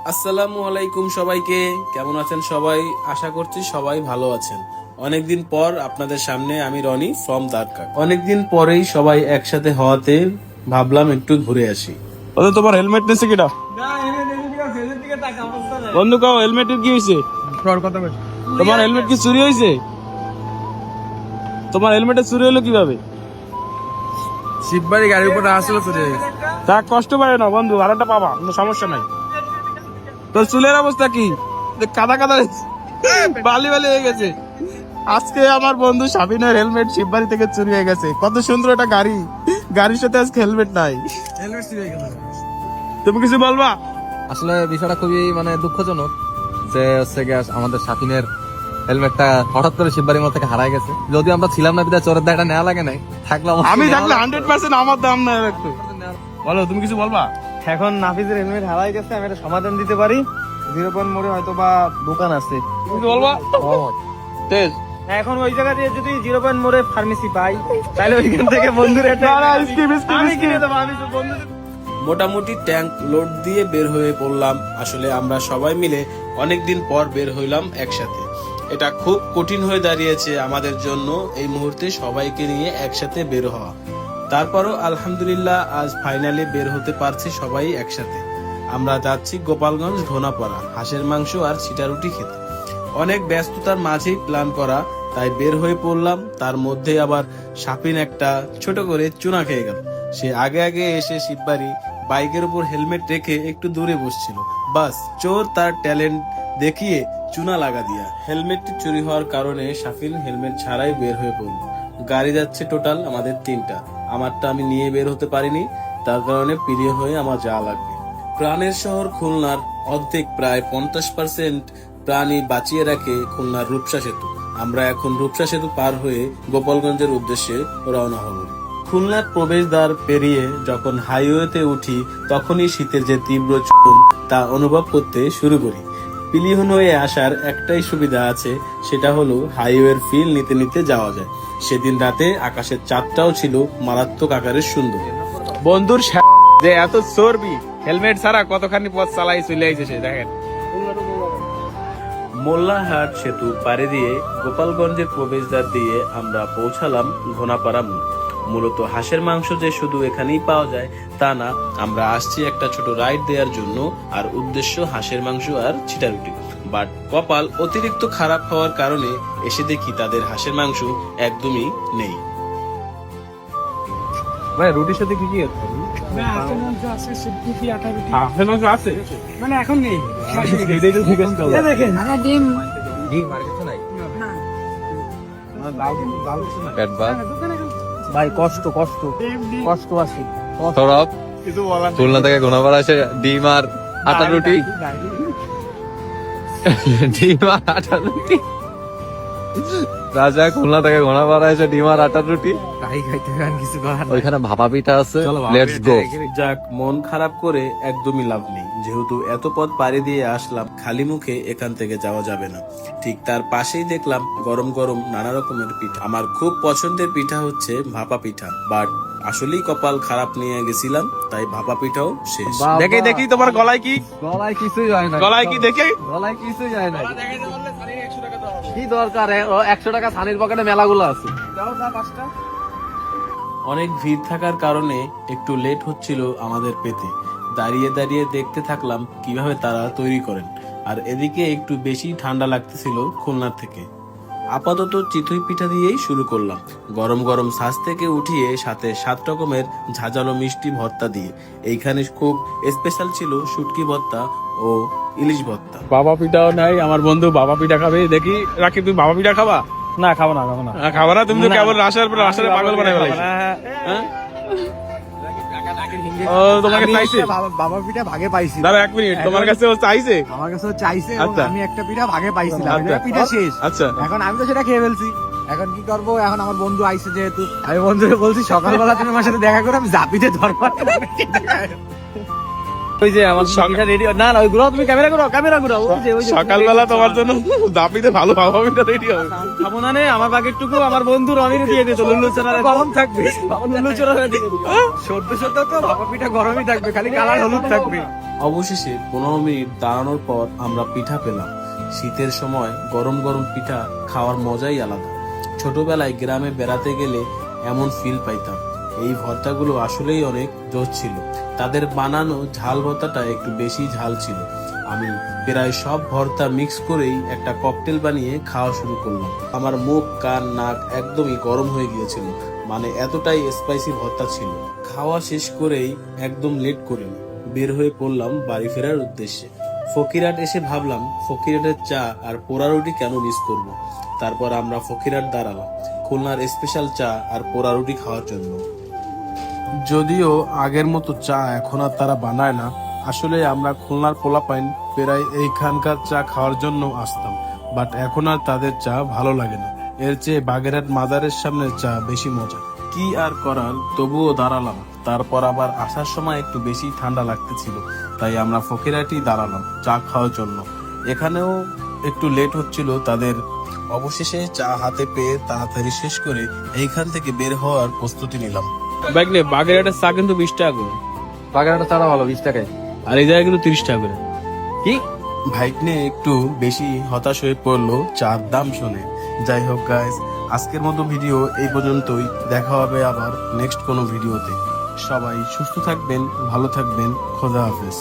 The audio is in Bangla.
আসসালামু আলাইকুম সবাইকে, কেমন আছেন সবাই? আশা করছি সবাই ভালো আছেন। অনেকদিন পর আপনাদের সামনে আমি রনি ফ্রম দারকা। অনেকদিন পরেই সবাই একসাথে হওয়াতে ভাবলাম একটু ঘুরে আসি। তোমার হেলমেট নিছে কিটা? বন্ধু কাও হেলমেটের কি হয়েছে? তোমার হেলমেট কি চুরি হয়েছে? তোমার হেলমেটে চুরি হলো কিভাবে? শিববাড়ি গাড়ির উপর আসলে চলে গেছে। তা কষ্ট পারে না বন্ধু, আরেকটা পাবা, কোনো সমস্যা নাই। তোর চুলের অবস্থা কি? কাদা কাদা বালি বালি হয়ে গেছে। আজকে আমার বন্ধু সাবিনের হেলমেট শিববাড়ি থেকে চুরি হয়ে গেছে। কত সুন্দর একটা গাড়ি, গাড়ির সাথে আজকে হেলমেট নাই। হেলমেট চুরি হয়ে গেল। তুমি কিছু বলবা? আসলে বিষয়টা খুবই দুঃখজনক যে হচ্ছে গিয়ে আমাদের সাফিনের হেলমেটটা হঠাৎ করে শিববাড়ির মধ্যে থেকে হারাই গেছে। যদি আমরা ছিলাম না বিদায় চোরের দায়টা নেওয়া লাগে নাই, থাকলাম আমি থাকলে 100% আমার দাম না একটু। বলো, তুমি কিছু বলবা? এখন নাফিজের হেলমেট হারাই গেছে, আমি একটা সমাধান দিতে পারি। 0 মোড়ে হয়তো বা দোকান আছে, তুমি কিছু বলবা? তেজ এখন ওই জায়গা দিয়ে যদি 0 মোড়ে ফার্মেসি পাই, তাহলে ওইখান থেকে বন্ধুর একটা আমি কিনে দেবো। আমি তো বন্ধুদের মোটামুটি ট্যাঙ্ক লোড দিয়ে বের হয়ে পড়লাম। আসলে আমরা সবাই মিলে অনেকদিন পর বের হইলাম একসাথে। এটা খুব কঠিন হয়ে দাঁড়িয়েছে আমাদের জন্য এই মুহূর্তে সবাইকে নিয়ে একসাথে বের হওয়া। তারপরও আলহামদুলিল্লাহ আজ ফাইনালি বের হতে পারছি সবাই একসাথে। আমরা যাচ্ছি গোপালগঞ্জ ঘোনাপাড়া হাঁসের মাংস আর ছিটারুটি খেতে। অনেক ব্যস্ততার মাঝেই প্ল্যান করা, তাই বের হয়ে পড়লাম। তার মধ্যে আবার সাপিন একটা ছোট করে চুনা খেয়ে গেল। সে আগে আগে এসে শিববাড়ি বাইকের উপর হেলমেট রেখে একটু দূরে বসছিল। বাস, চোর তার ট্যালেন্ট দেখিয়ে চুনা লাগা দিয়া। হেলমেটটি চুরি হওয়ার কারণে সাফিন হেলমেট ছাড়াই বের হয়ে পড়ল। গাড়ি যাচ্ছে টোটাল আমাদের 3টা। আমারটা আমি নিয়ে বের হতে পারিনি, তার কারণে প্রিয় হয়ে আমার যাওয়া লাগবে। প্রাণের শহর খুলনার অর্ধেক প্রায় 50% প্রাণী বাঁচিয়ে রাখে খুলনার রূপসা সেতু। আমরা এখন রূপসা সেতু পার হয়ে গোপালগঞ্জের উদ্দেশ্যে রওনা হব। খুলনার প্রবেশদ্বার পেরিয়ে যখন হাইওয়েতে উঠি, তখনই শীতের যে তীব্র চুন তা অনুভব করতে শুরু করি। পিলিহন হয়ে আসার একটাই সুবিধা আছে, সেটা হলো হাইওয়ের ফিল নিতে নিতে যাওয়া যায়। সেদিন রাতে আকাশের চাঁদটাও ছিল মারাত্মক আকারের সুন্দর। বন্ধুর যে এত চর্বি, হেলমেট ছাড়া কতখানি পথ চালাই চলে আইছে সে, দেখেন। মোল্লাহাট সেতু পাড়ি দিয়ে গোপালগঞ্জের প্রবেশদ্বার দিয়ে আমরা পৌঁছালাম ঘোনাপাড়া মোড়। মূলত হাঁসের মাংস যে শুধু এখানেই পাওয়া যায় তা না, আমরা আসছি একটা ছোট রাইড দেওয়ার জন্য, আর উদ্দেশ্য হাঁসের মাংস আর ছিটারুটি। বাট কপাল অতিরিক্ত খারাপ হওয়ার কারণে এসে দেখি তাদের হাঁসের মাংস একদমই নেই। ভাই রুটির সাথে কি কি আছে? হাঁসের মাংস আছে মানে এখন নেই। ভাই কষ্ট কষ্ট কষ্ট আছে। সৌরভ কিছু বলার খুলনা থেকে ঘোনাপাড়া এসে ডিম আর আটা রুটি, ডিম আর আটা রুটি। রাজা খুলনা থেকে ঘোনাপাড়া এসে ডিম আর আটার রুটি, ওইখানে ভাপা পিঠা আছে। Let's go. যাক, মন খারাপ করে একদমই লাভ নেই। যেহেতু এত পথ পাড়ি দিয়ে আসলাম, খালি মুখে এখান থেকে যাওয়া যাবে না। ঠিক তার পাশেই দেখলাম গরম গরম নানা রকমের পিঠা। আমার খুব পছন্দের পিঠা হচ্ছে ভাপা পিঠা, বাট আসলেই কপাল খারাপ নিয়ে গেছিলাম, তাই ভাপা পিঠাও শেষ। দেখি দেখি তোমার গলায় কি, গলায় কিছুই যায় না, গলায় কি দেখি। গলায় কিছুই যায় না। কি দরকার? 100 টাকা সানির পকেটে মেলাগুলো আছে। অনেক ভিড় থাকার কারণে একটু লেট হচ্ছিল আমাদের পেতে। দাঁড়িয়ে দাঁড়িয়ে দেখতে থাকলাম কিভাবে তারা তৈরি করেন। আর এদিকে একটু বেশি ঠান্ডা লাগতেছিল খুলনার থেকে। আপাতত চিতই পিঠা দিয়েই শুরু করলাম, গরম গরম ছাঁচ থেকে উঠিয়ে সাথে 7 রকমের ঝাঁঝালো মিষ্টি ভর্তা দিয়ে। এইখানে খুব স্পেশাল ছিল শুটকি ভর্তা ও ইলিশ ভর্তা। বাবা পিঠাও নাই, আমার বন্ধু বাবা পিঠা খাবে। দেখি রাখি, তুমি বাবা পিঠা খাবা? না খাবো না খাবো না। খাবা না? তুমি তো কেবল রাশের পাগল বানাই ফেলাইছো। হ্যাঁ? ও তোমাকে চাইছে? বাবা পিঠা ভাগে পাইছি। দাঁড়া 1 মিনিট, তোমার কাছে ও চাইছে? আমার কাছে চাইছে এবং আচ্ছা। আমি একটা পিঠা ভাগে পাইছিলাম। আচ্ছা। পিঠা শেষ। আচ্ছা। এখন আমি তো সেটা খেয়ে ফেলছি। এখন কি করবো? এখন আমার বন্ধু আইছে, যেহেতু আমি বন্ধুকে বলছি সকালবেলা তুমি আমার সাথে দেখা করে আমি জাপিতে ধরবো। ওই যে আমার পিঠা রেডি না না, ওইগুলো তুমি ক্যামেরা করো ওই যে সকালবেলা তোমার জন্য দাপিতে ভালো বাবা পিঠা রেডি হবে। খাবো না নে, আমার বাকেটটুকু আমার বন্ধু রনির দিয়ে দিত। লুল্লু চোরা গরম থাকবে, লুল্লু চোরা দিয়ে দিত। সদ্য সদ্য তো বাবা পিঠা গরমই থাকবে, খালি কালার হলুদ থাকবে। অবশেষে 15 মিনিট দাঁড়ানোর পর আমরা পিঠা পেলাম। শীতের সময় গরম গরম পিঠা খাওয়ার মজাই আলাদা। ছোটবেলায় গ্রামে বেড়াতে গেলে এমন ফিল পাইতাম। এই ভর্তাগুলো আসলেই অনেক জোশ ছিল। তাদের বানানো ঝাল ভর্তাটা একটু বেশি ঝাল ছিল। আমি প্রায় সব ভর্তা মিক্স করেই একটা ককটেল বানিয়ে খাওয়া শুরু করলাম। আমার মুখ, কান, নাক একদমই গরম হয়ে গিয়েছিল, মানে এতটাই স্পাইসি ভর্তা ছিল। খাওয়া শেষ করেই একদম লেট করে বের হয়ে পড়লাম বাড়ি ফেরার উদ্দেশ্যে। ফকিরহাট এসে ভাবলাম ফকিরহাটের চা আর পোড়া রুটি কেন মিস করব। তারপর আমরা ফকিরহাট দাঁড়ালাম খুলনার স্পেশাল চা আর পোড়া রুটি খাওয়ার জন্য। যদিও আগের মতো চা এখন আর তারা বানায় না। আসলে আমরা খুলনার পোলাপাইন প্রায় এইখানকার চা খাওয়ার জন্য আসতাম, বাট এখন আর তাদের চা ভালো লাগে না। এর চেয়ে বাগেরহাট মাজারের সামনের চা বেশি মজা। কি আর করার, তবুও দাঁড়ালাম। তারপর আবার আসার সময় একটু বেশি ঠান্ডা লাগতেছিল, তাই আমরা ফকিরহাটেই দাঁড়ালাম চা খাওয়ার জন্য। এখানেও একটু লেট হচ্ছিল তাদের। অবশেষে চা হাতে পেয়ে তাড়াতাড়ি শেষ করে এইখান থেকে বের হওয়ার প্রস্তুতি নিলাম। বাইক নে, বাগেরহাটের চা কিন্তু 20 টাকা করে, বাগেরহাটের চাটা ভালো 20 টাকায়। আর এই জায়গায় কিন্তু 30 টাকা করে। কি ভাইক নিয়ে একটু বেশি হতাশ হয়ে পড়লো চার দাম শুনে। যাই হোক গাইস, আজকের মতো ভিডিও এই পর্যন্তই। দেখা হবে আবার নেক্সট কোনো ভিডিওতে। সবাই সুস্থ থাকবেন, ভালো থাকবেন। খোদা হাফেজ।